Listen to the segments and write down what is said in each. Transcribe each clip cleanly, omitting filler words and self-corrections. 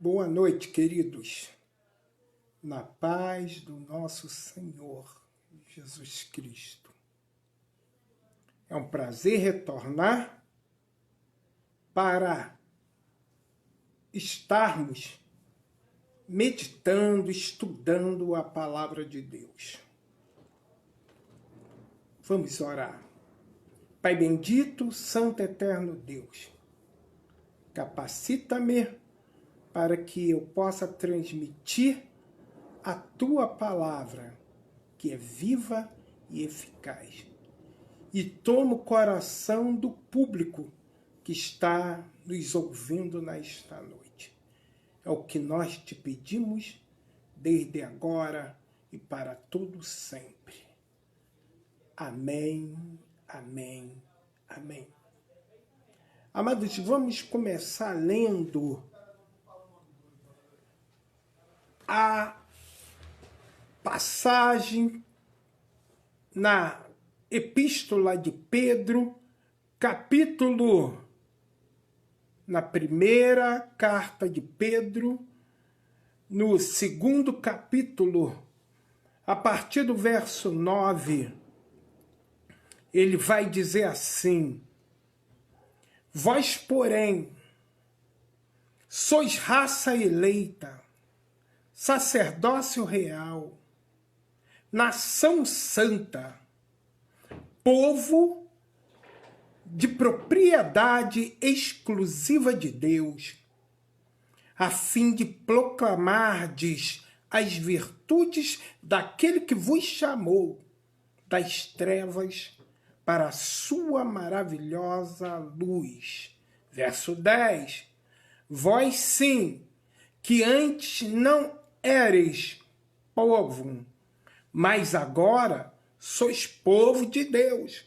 Boa noite, queridos. Na paz do nosso Senhor Jesus Cristo. É um prazer retornar para estarmos meditando, estudando a palavra de Deus. Vamos orar. Pai bendito, santo eterno Deus, capacita-me para que eu possa transmitir a Tua palavra, que é viva e eficaz. E toma o coração do público que está nos ouvindo nesta noite. É o que nós te pedimos desde agora e para todo sempre. Amém, amém, amém. Amados, vamos começar lendo a passagem na Epístola de Pedro, na primeira carta de Pedro, no segundo capítulo, a partir do verso 9, ele vai dizer assim: vós, porém, sois raça eleita, sacerdócio real, nação santa, povo de propriedade exclusiva de Deus, a fim de proclamardes as virtudes daquele que vos chamou das trevas para a sua maravilhosa luz. Verso 10. Vós sim, que antes não éreis povo, mas agora sois povo de Deus,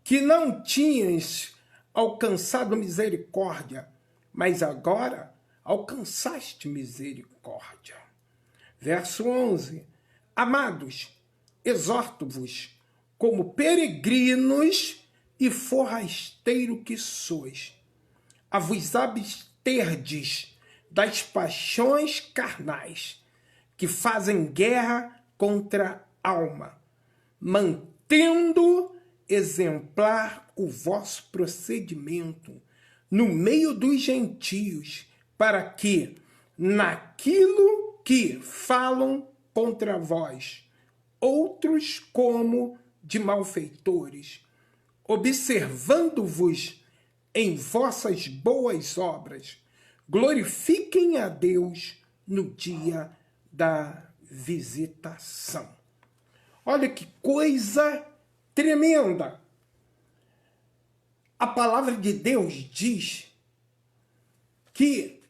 que não tinhas alcançado misericórdia, mas agora alcançaste misericórdia. Verso 11. Amados, exorto-vos, como peregrinos e forrasteiro que sois, a vos absterdes das paixões carnais, que fazem guerra contra a alma, mantendo exemplar o vosso procedimento no meio dos gentios, para que, naquilo que falam contra vós, outros como de malfeitores, observando-vos em vossas boas obras, glorifiquem a Deus no dia da visitação. Olha que coisa tremenda! A palavra de Deus diz que,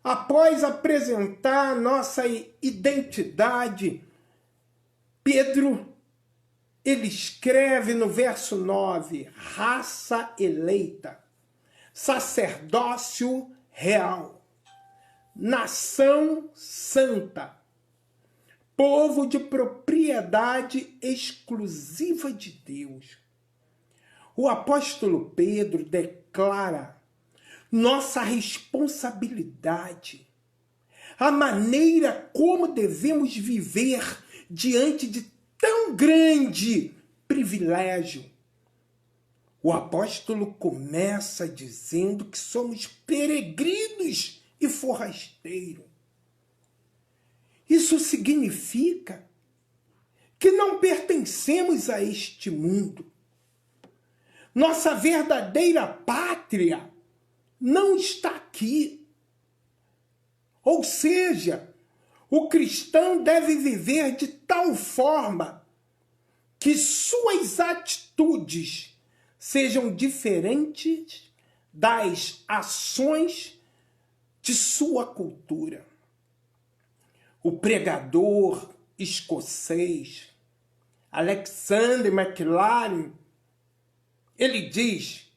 após apresentar nossa identidade, Pedro, ele escreve no verso 9, raça eleita, sacerdócio real, nação santa, povo de propriedade exclusiva de Deus. O apóstolo Pedro declara nossa responsabilidade, a maneira como devemos viver diante de tão grande privilégio. O apóstolo começa dizendo que somos peregrinos e forrasteiros. Isso significa que não pertencemos a este mundo. Nossa verdadeira pátria não está aqui. Ou seja, o cristão deve viver de tal forma que suas atitudes sejam diferentes das ações de sua cultura. O pregador escocês Alexander MacLaren, ele diz,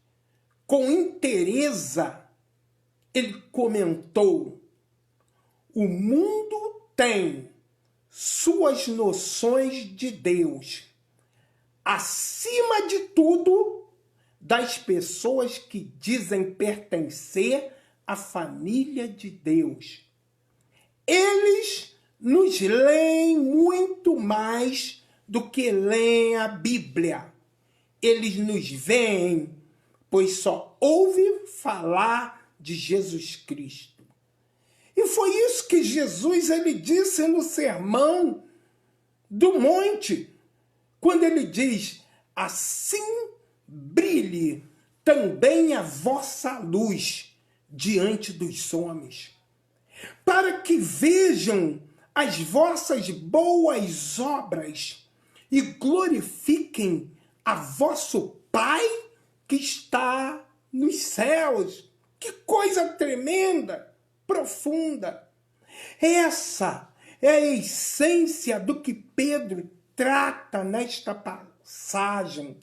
com inteireza, ele comentou: o mundo tem suas noções de Deus, acima de tudo, das pessoas que dizem pertencer a família de Deus. Eles nos leem muito mais do que leem a Bíblia. Eles nos veem, pois só ouvem falar de Jesus Cristo. E foi isso que Jesus ele disse no Sermão do Monte, quando ele diz: assim brilhe também a vossa luz diante dos homens, para que vejam as vossas boas obras e glorifiquem a vosso Pai que está nos céus. Que coisa tremenda, profunda. Essa é a essência do que Pedro trata nesta passagem.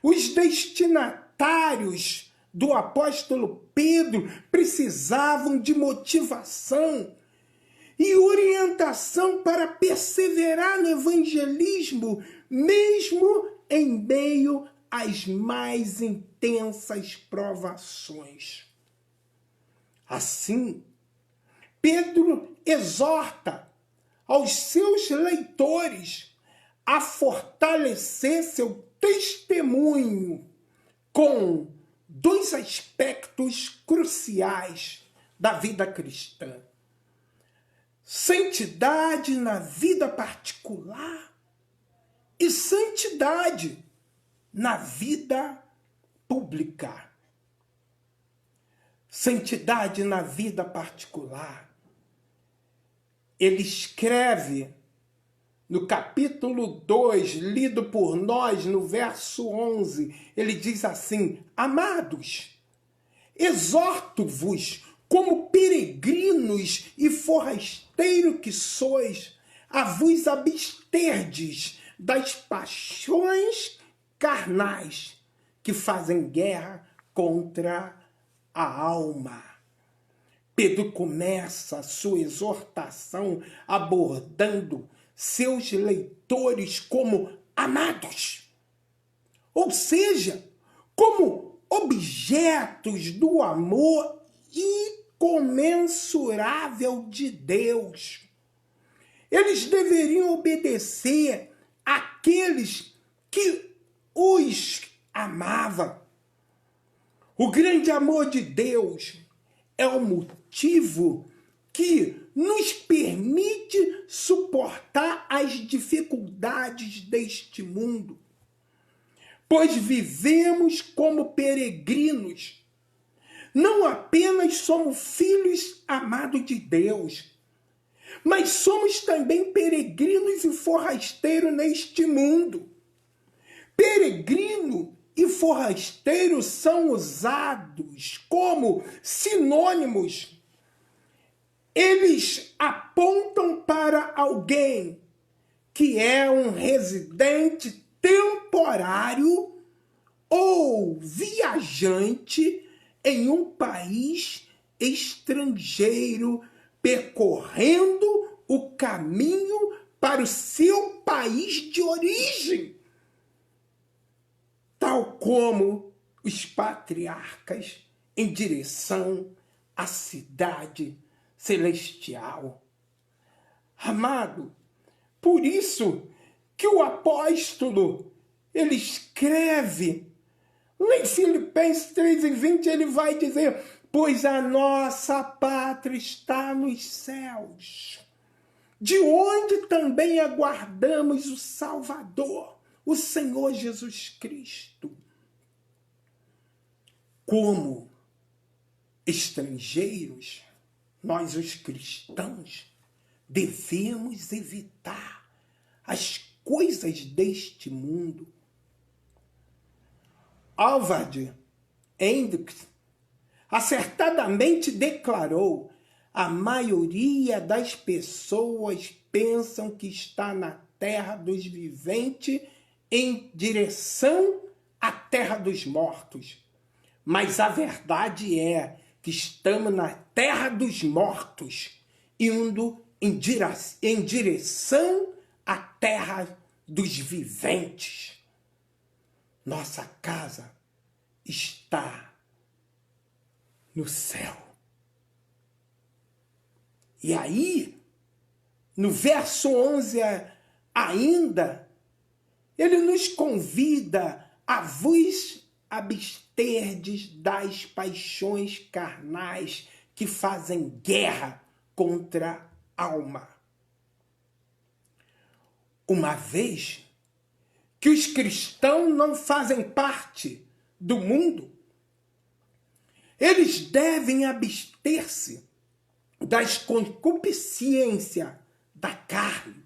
Os destinatários do apóstolo Pedro precisavam de motivação e orientação para perseverar no evangelismo, mesmo em meio às mais intensas provações. Assim, Pedro exorta aos seus leitores a fortalecer seu testemunho com dois aspectos cruciais da vida cristã: santidade na vida particular e santidade na vida pública. Santidade na vida particular. Ele escreve no capítulo 2, lido por nós, no verso 11, ele diz assim: amados, exorto-vos, como peregrinos e forasteiros que sois, a vos absterdes das paixões carnais que fazem guerra contra a alma. Pedro começa a sua exortação abordando seus leitores como amados, ou seja, como objetos do amor incomensurável de Deus. Eles deveriam obedecer àqueles que os amavam. O grande amor de Deus é o motivo que nos permite suportar as dificuldades deste mundo, pois vivemos como peregrinos. Não apenas somos filhos amados de Deus, mas somos também peregrinos e forrasteiros neste mundo. Peregrino e forrasteiro são usados como sinônimos. Eles apontam para alguém que é um residente temporário ou viajante em um país estrangeiro, percorrendo o caminho para o seu país de origem, tal como os patriarcas em direção à cidade celestial. Amado, por isso que o apóstolo, ele escreve, em Filipenses 3:20, ele vai dizer: pois a nossa pátria está nos céus, de onde também aguardamos o Salvador, o Senhor Jesus Cristo. Como estrangeiros, nós, os cristãos, devemos evitar as coisas deste mundo. Alvard Hendricks acertadamente declarou: a maioria das pessoas pensam que está na terra dos viventes em direção à terra dos mortos. Mas a verdade é que estamos na terra dos mortos, indo em direção à terra dos viventes. Nossa casa está no céu. E aí, no verso 11 ainda, ele nos convida a vos absterdes das paixões carnais que fazem guerra contra a alma. Uma vez que os cristãos não fazem parte do mundo, eles devem abster-se das concupiscências da carne.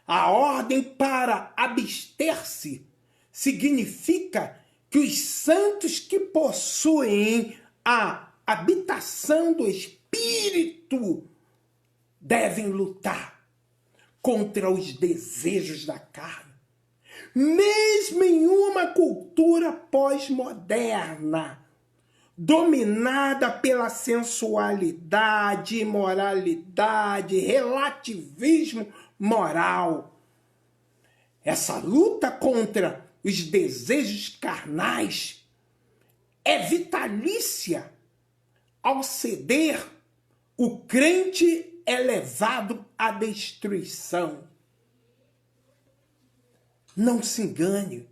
A ordem para abster-se significa que os santos que possuem a habitação do Espírito devem lutar contra os desejos da carne. Mesmo em uma cultura pós-moderna, dominada pela sensualidade, imoralidade, relativismo moral. Essa luta contra os desejos carnais é vitalícia. Ao ceder, o crente é levado à destruição. Não se engane.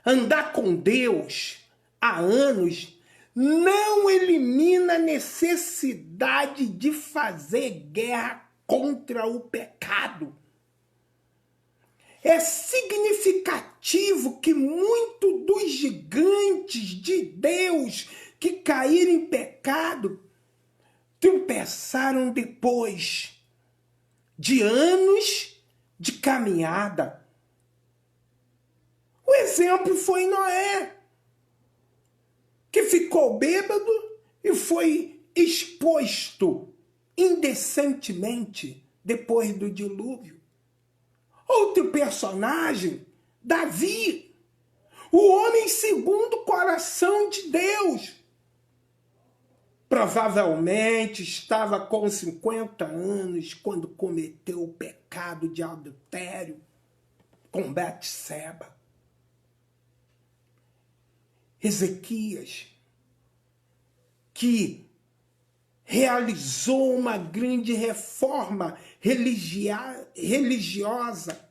Andar com Deus há anos não elimina a necessidade de fazer guerra contra o pecado. É significativo que muitos dos gigantes de Deus que caíram em pecado tropeçaram depois de anos de caminhada. O exemplo foi Noé, que ficou bêbado e foi exposto indecentemente depois do dilúvio. Outro personagem, Davi, o homem segundo o coração de Deus. Provavelmente estava com 50 anos quando cometeu o pecado de adultério com Betseba. Ezequias, que realizou uma grande reforma religiosa,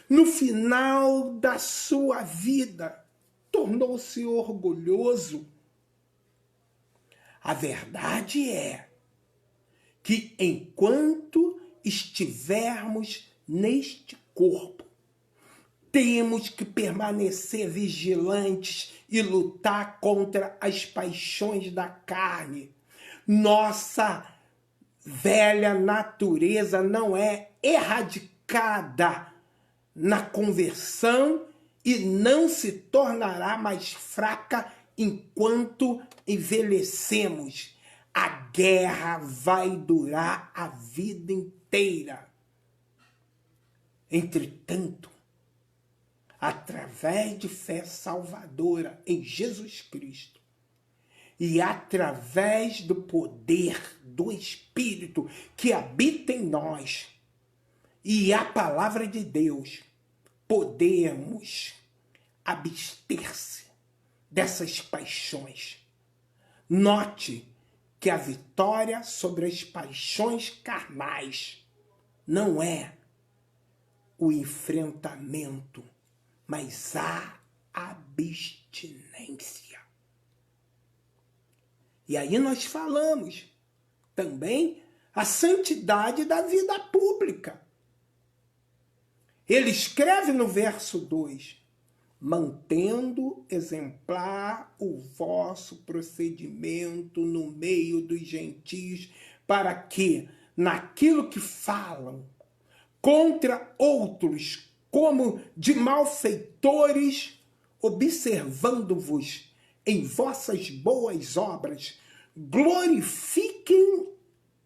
no final da sua vida, tornou-se orgulhoso. A verdade é que enquanto estivermos neste corpo, temos que permanecer vigilantes e lutar contra as paixões da carne. Nossa velha natureza não é erradicada na conversão e não se tornará mais fraca enquanto envelhecemos. A guerra vai durar a vida inteira. Entretanto, através de fé salvadora em Jesus Cristo e através do poder do Espírito que habita em nós e a palavra de Deus, podemos abster-se dessas paixões. Note que a vitória sobre as paixões carnais não é o enfrentamento, mas a abstinência. E aí nós falamos também a santidade da vida pública. Ele escreve no verso 2, mantendo exemplar o vosso procedimento no meio dos gentios, para que, naquilo que falam contra outros, como de malfeitores, observando-vos em vossas boas obras, glorifiquem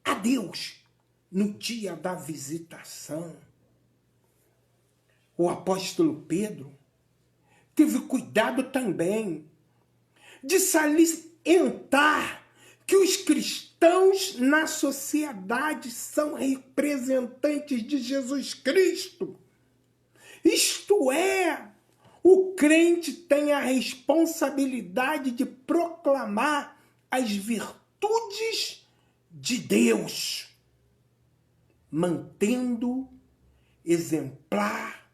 a Deus no dia da visitação. O apóstolo Pedro teve cuidado também de salientar que os cristãos na sociedade são representantes de Jesus Cristo. Isto é, o crente tem a responsabilidade de proclamar as virtudes de Deus, mantendo exemplar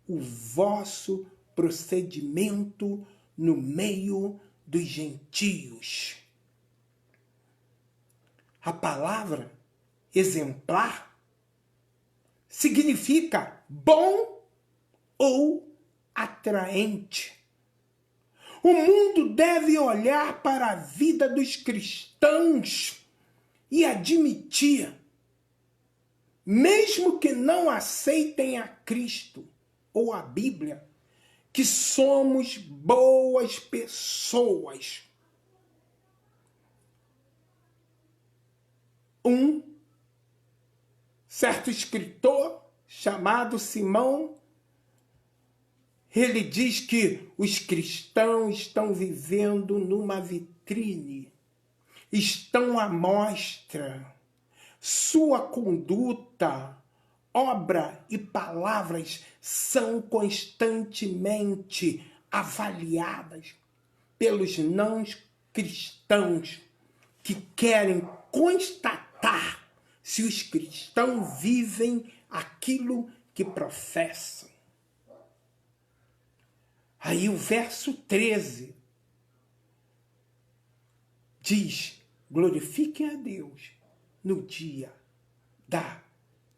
o vosso procedimento no meio dos gentios. A palavra exemplar significa bom ou atraente. O mundo deve olhar para a vida dos cristãos e admitir, mesmo que não aceitem a Cristo ou a Bíblia, que somos boas pessoas. Um certo escritor chamado Simão, ele diz que os cristãos estão vivendo numa vitrine, estão à mostra. Sua conduta, obra e palavras são constantemente avaliadas pelos não cristãos que querem constatar se os cristãos vivem aquilo que professam. Aí o verso 13 diz: glorifiquem a Deus no dia da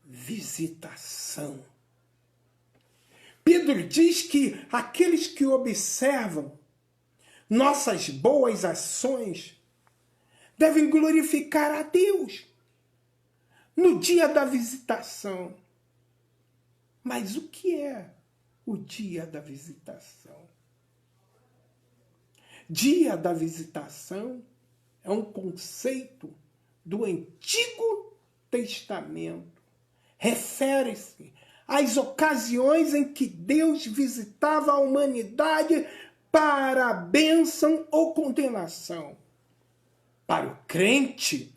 visitação. Pedro diz que aqueles que observam nossas boas ações devem glorificar a Deus no dia da visitação. Mas o que é o dia da visitação? Dia da visitação é um conceito do Antigo Testamento. Refere-se às ocasiões em que Deus visitava a humanidade para a bênção ou condenação. Para o crente,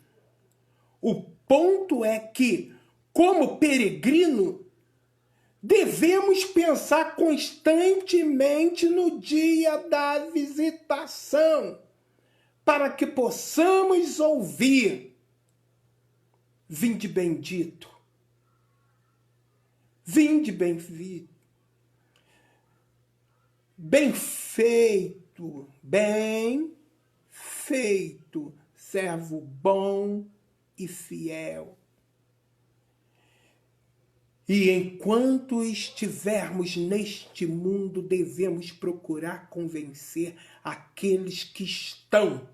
o ponto é que, como peregrino, devemos pensar constantemente no dia da visitação, para que possamos ouvir: vinde bendito, vinde bem-vindo, bem feito, servo bom e fiel. E enquanto estivermos neste mundo, devemos procurar convencer aqueles que estão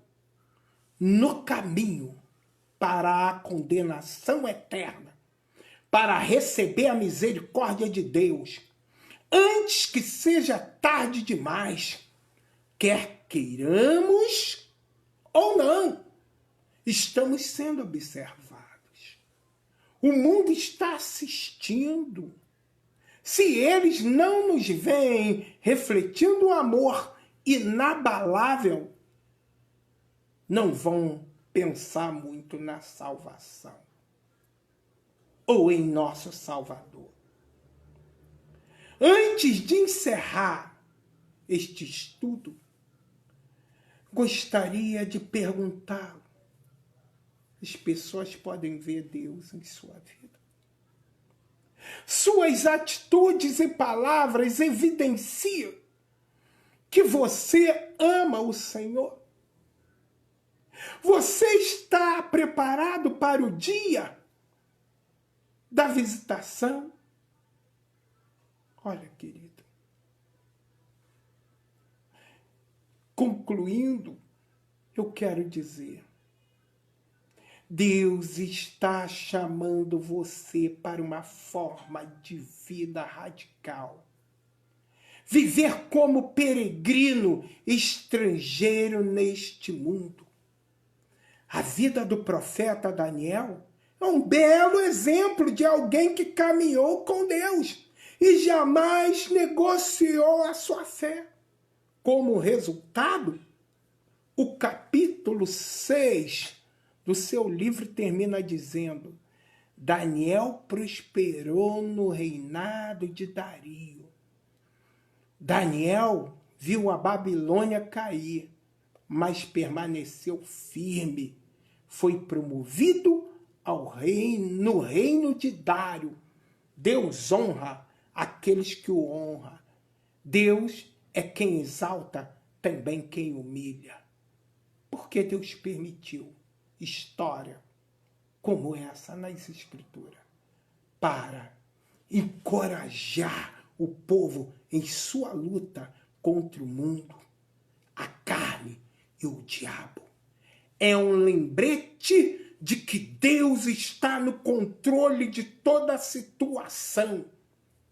no caminho para a condenação eterna, para receber a misericórdia de Deus, antes que seja tarde demais, quer queiramos ou não. Estamos sendo observados. O mundo está assistindo. Se eles não nos veem refletindo o amor inabalável, não vão pensar muito na salvação ou em nosso Salvador. Antes de encerrar este estudo, gostaria de perguntar: as pessoas podem ver Deus em sua vida? Suas atitudes e palavras evidenciam que você ama o Senhor? Você está preparado para o dia da visitação? Olha, querido, concluindo, eu quero dizer: Deus está chamando você para uma forma de vida radical. Viver como peregrino estrangeiro neste mundo. A vida do profeta Daniel é um belo exemplo de alguém que caminhou com Deus e jamais negociou a sua fé. Como resultado, o capítulo 6 do seu livro termina dizendo: Daniel prosperou no reinado de Dario. Daniel viu a Babilônia cair, mas permaneceu firme, foi promovido no reino de Dário. Deus honra aqueles que o honram. Deus é quem exalta, também quem humilha. Porque Deus permitiu história como essa nas Escrituras para encorajar o povo em sua luta contra o mundo, a carne e o diabo. É um lembrete de que Deus está no controle de toda a situação.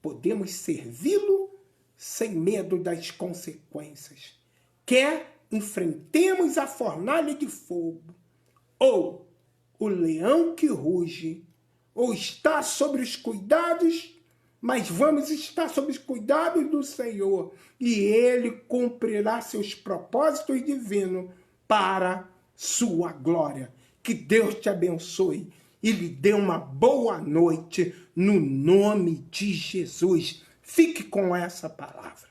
Podemos servi-lo sem medo das consequências. Quer enfrentemos a fornalha de fogo, ou o leão que ruge, ou está sobre os cuidados, mas vamos estar sob os cuidados do Senhor, e Ele cumprirá seus propósitos divinos para sua glória. Que Deus te abençoe e lhe dê uma boa noite no nome de Jesus. Fique com essa palavra.